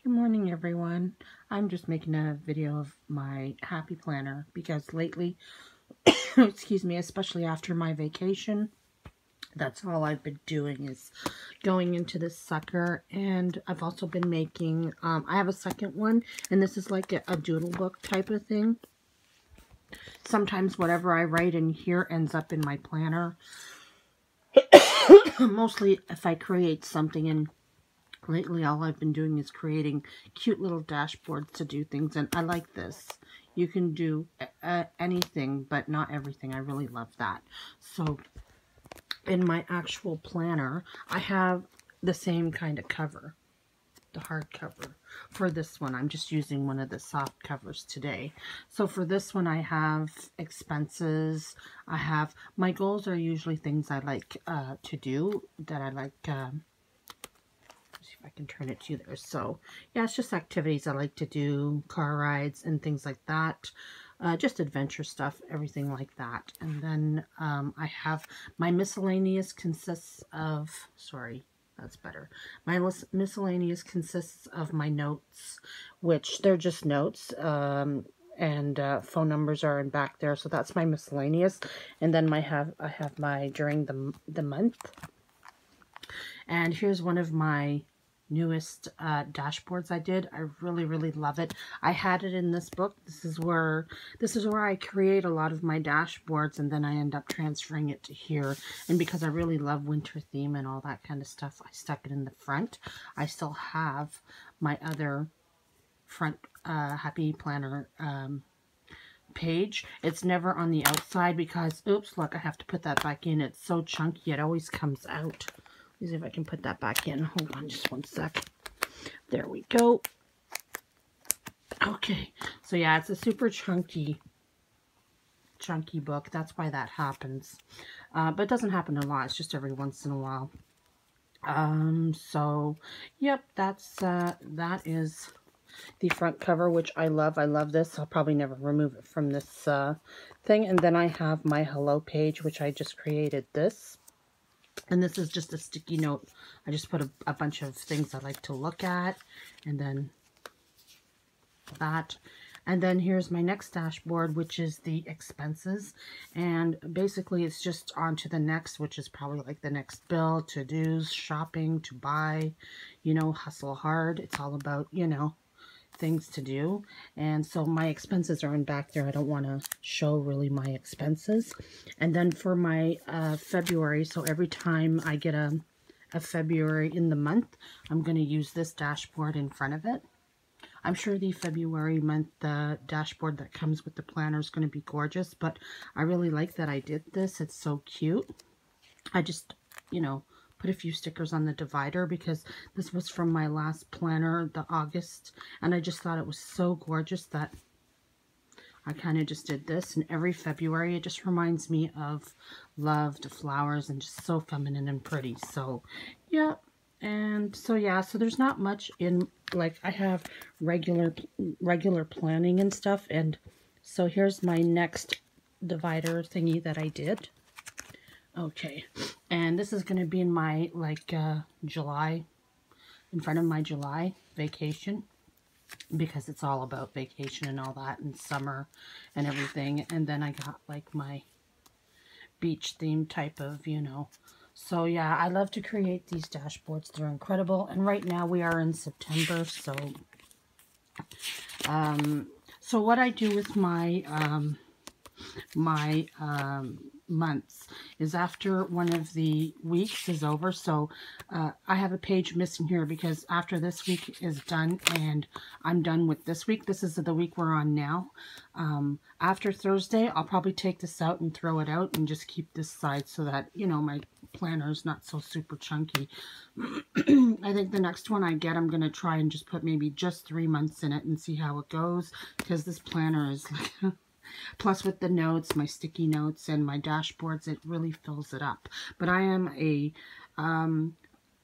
Good morning, everyone. I'm just making a video of my happy planner because lately, excuse me, especially after my vacation, that's all I've been doing is going into this sucker. And I've also been making, I have a second one, and this is like a doodle book type of thing. Sometimes whatever I write in here ends up in my planner. Mostly if I create something, and lately all I've been doing is creating cute little dashboards to do things, and I like this. You can do anything, but not everything. I really love that. So in my actual planner, I have the same kind of cover, the hard cover. For this one, I'm just using one of the soft covers today. So for this one, I have expenses. I have, my goals are usually things I like to do, that I like, see if I can turn it to there. So yeah, it's just activities I like to do, car rides and things like that. Just adventure stuff, everything like that. And then I have my miscellaneous consists of, sorry, that's better. My miscellaneous consists of my notes, which they're just notes. And phone numbers are in back there. So that's my miscellaneous. And then I have my during the month. And here's one of my newest dashboards I did. I really love it. I had it in this book. This is where I create a lot of my dashboards, and then I end up transferring it to here. And because I really love winter theme and all that kind of stuff, I stuck it in the front. I still have my other front happy planner page. It's never on the outside because, oops, look, I have to put that back in. It's so chunky, it always comes out. Let's see if I can put that back in. Hold on just one sec. There we go. Okay, so yeah, it's a super chunky book. That's why that happens. But it doesn't happen a lot. It's just every once in a while. So yep, that is the front cover, which I love. I love this. I'll probably never remove it from this thing. And then I have my hello page, which I just created this. And this is just a sticky note. I just put a bunch of things I like to look at. And then that. And then here's my next dashboard, which is the expenses. And basically it's just on to the next, which is probably like the next bill, to-dos, shopping, to buy, you know, hustle hard. It's all about, you know, things to do. And so my expenses are in back there. I don't want to show really my expenses. And then for my February, so every time I get a February in the month, I'm going to use this dashboard in front of it. I'm sure the February month dashboard that comes with the planner is going to be gorgeous, but I really like that I did this. It's so cute. I just, you know, put a few stickers on the divider because this was from my last planner, the August, and I just thought it was so gorgeous that I kind of just did this. And every February it just reminds me of loved flowers and just so feminine and pretty. So yeah, and so yeah, so there's not much in, like, I have regular planning and stuff. And so here's my next divider thingy that I did. Okay, and this is going to be in my, like, July, in front of my July vacation, because it's all about vacation and all that, and summer and everything. And then I got, like, my beach theme type of, you know. So, yeah, I love to create these dashboards. They're incredible. And right now we are in September, so, so what I do with my, months is after one of the weeks is over. So I have a page missing here because after this week is done and I'm done with this week. This is the week we're on now. After Thursday, I'll probably take this out and throw it out and just keep this side so that, you know, my planner is not so super chunky. I think the next one I get, I'm going to try and just put maybe just 3 months in it and see how it goes, because this planner is like... Plus with the notes, my sticky notes and my dashboards, it really fills it up. But I am a,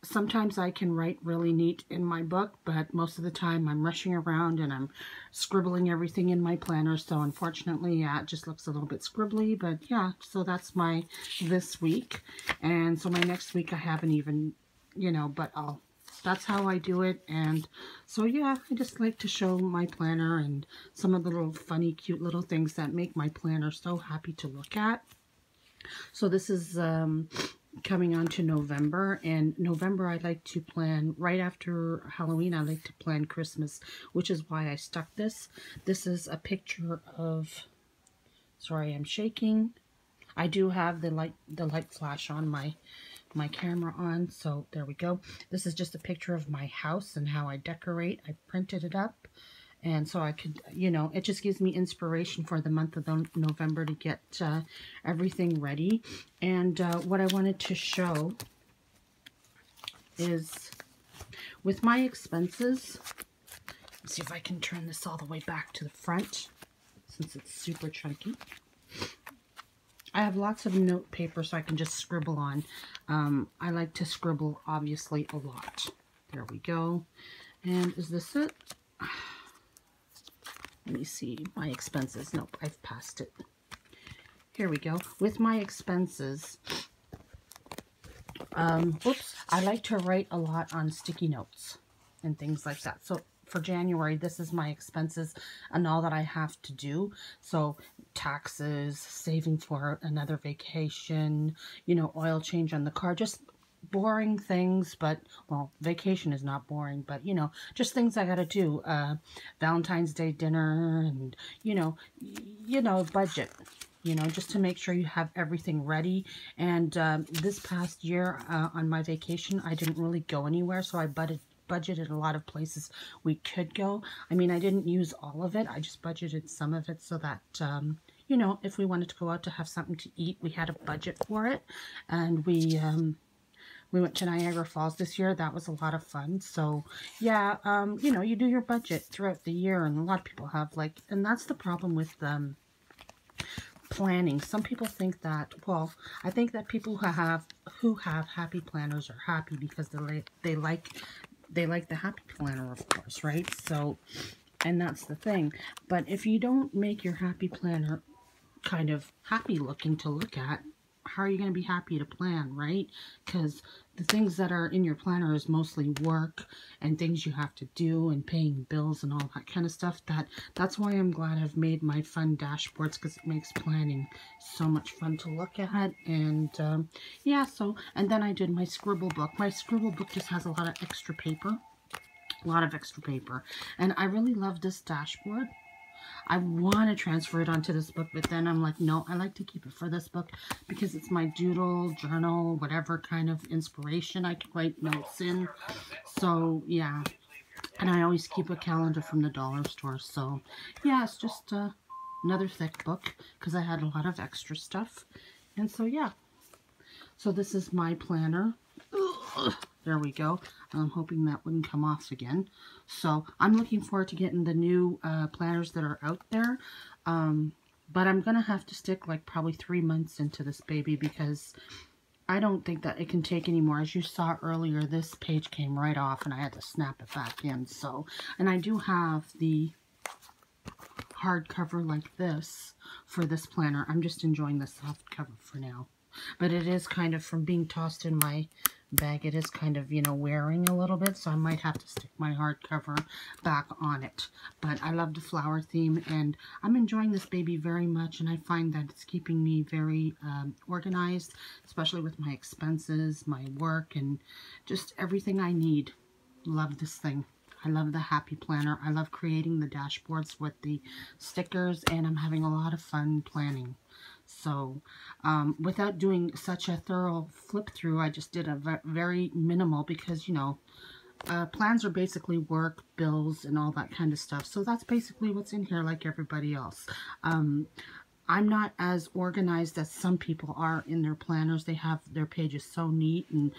sometimes I can write really neat in my book, but most of the time I'm rushing around and I'm scribbling everything in my planner. So unfortunately, yeah, it just looks a little bit scribbly, but yeah, so that's my this week. And so my next week I haven't even, you know, but I'll that's how I do it. And so yeah, I just like to show my planner and some of the little funny, cute little things that make my planner so happy to look at. So this is coming on to November, and November I like to plan right after Halloween. I like to plan Christmas, which is why I stuck this. This is a picture of, sorry, I'm shaking. I do have the light flash on my camera on, so there we go. This is just a picture of my house and how I decorate. I printed it up, and so I could, you know, it just gives me inspiration for the month of November to get everything ready. And what I wanted to show is with my expenses. Let's see if I can turn this all the way back to the front since it's super chunky. I have lots of note paper so I can just scribble on. I like to scribble, obviously, a lot. There we go. And is this it? Let me see. My expenses. Nope, I've passed it. Here we go. With my expenses, oops, I like to write a lot on sticky notes and things like that. So for January, this is my expenses and all that I have to do. So taxes, saving for another vacation, you know, oil change on the car, just boring things. But, well, vacation is not boring, but, you know, just things I gotta do. Valentine's Day dinner and, you know, budget. You know, just to make sure you have everything ready. And this past year on my vacation, I didn't really go anywhere, so I budgeted a lot of places we could go. I mean, I didn't use all of it. I just budgeted some of it so that, you know, if we wanted to go out to have something to eat, we had a budget for it. And we went to Niagara Falls this year. That was a lot of fun. So, yeah, you know, you do your budget throughout the year, and a lot of people have, like, and that's the problem with planning. Some people think that, well, I think that people who have happy planners are happy because they like the happy planner, of course, right? So, and that's the thing. But if you don't make your happy planner kind of happy looking to look at, how are you going to be happy to plan, right? Because the things that are in your planner is mostly work and things you have to do and paying bills and all that kind of stuff. That's why I'm glad I've made my fun dashboards, because it makes planning so much fun to look at. And yeah, so, and then I did my scribble book. My scribble book just has a lot of extra paper. And I really love this dashboard. I want to transfer it onto this book, but then I'm like, no, I like to keep it for this book because it's my doodle, journal, whatever kind of inspiration I can write notes in. So, yeah. And I always keep a calendar from the dollar store. So, yeah, it's just another thick book because I had a lot of extra stuff. And so, yeah. So, this is my planner. Ugh. There we go. I'm hoping that wouldn't come off again. So I'm looking forward to getting the new planners that are out there. But I'm going to have to stick like probably 3 months into this baby because I don't think that it can take anymore. As you saw earlier, this page came right off and I had to snap it back in. So, and I do have the hardcover like this for this planner. I'm just enjoying the soft cover for now. But it is kind of, from being tossed in my bag, it is kind of, you know, wearing a little bit, so I might have to stick my hardcover back on it. But I love the flower theme, and I'm enjoying this baby very much, and I find that it's keeping me very organized, especially with my expenses, my work, and just everything I need. Love this thing. I love the happy planner. I love creating the dashboards with the stickers, and I'm having a lot of fun planning. So, without doing such a thorough flip through, I just did a very minimal because, you know, plans are basically work, bills, and all that kind of stuff. So that's basically what's in here like everybody else. I'm not as organized as some people are in their planners. They have their pages so neat and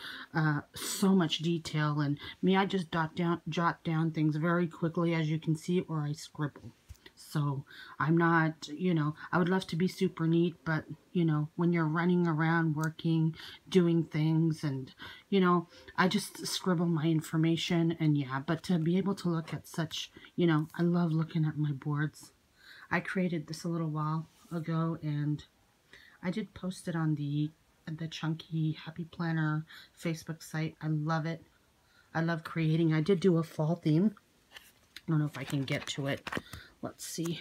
so much detail. And me, I just jot down things very quickly, as you can see, or I scribble. So I'm not, you know, I would love to be super neat, but, you know, when you're running around working, doing things, and, you know, I just scribble my information. And yeah, but to be able to look at such, you know, I love looking at my boards. I created this a little while ago, and I did post it on the Chunky Happy Planner Facebook site. I love it. I love creating. I did do a fall theme. I don't know if I can get to it. Let's see.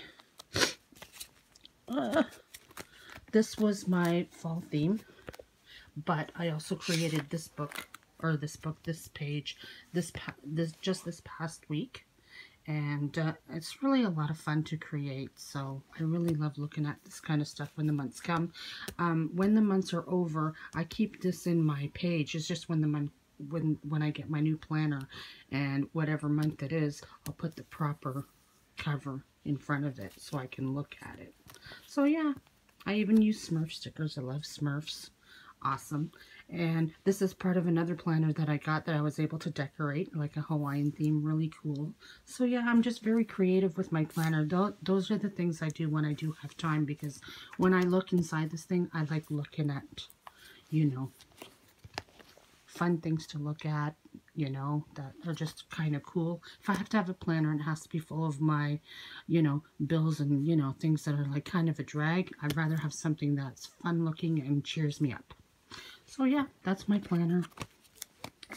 This was my fall theme, but I also created this book, or this page, just this past week. And it's really a lot of fun to create, so I really love looking at this kind of stuff when the months come. When the months are over, I keep this in my page. It's just when the month, when I get my new planner, and whatever month it is, I'll put the proper cover in front of it so I can look at it. So yeah, I even use Smurf stickers. I love Smurfs. Awesome. And this is part of another planner that I got that I was able to decorate, like a Hawaiian theme. Really cool. So yeah, I'm just very creative with my planner. Those are the things I do when I do have time, because when I look inside this thing, I like looking at, you know, fun things to look at, you know, that are just kind of cool. If I have to have a planner and it has to be full of my, you know, bills and, you know, things that are like kind of a drag, I'd rather have something that's fun looking and cheers me up. So yeah, that's my planner,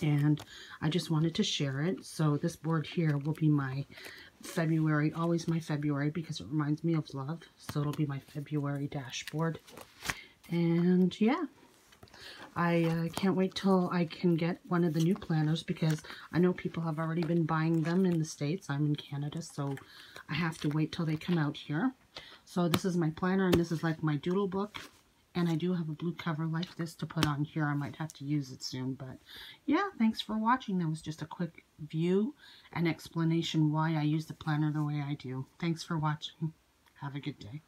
and I just wanted to share it. So this board here will be my February, always my February, because it reminds me of love. So it'll be my February dashboard. And yeah, I can't wait till I can get one of the new planners, because I know people have already been buying them in the States. I'm in Canada, so I have to wait till they come out here. So this is my planner, and this is like my doodle book. And I do have a blue cover like this to put on here. I might have to use it soon. But yeah, thanks for watching. That was just a quick view and explanation why I use the planner the way I do. Thanks for watching. Have a good day.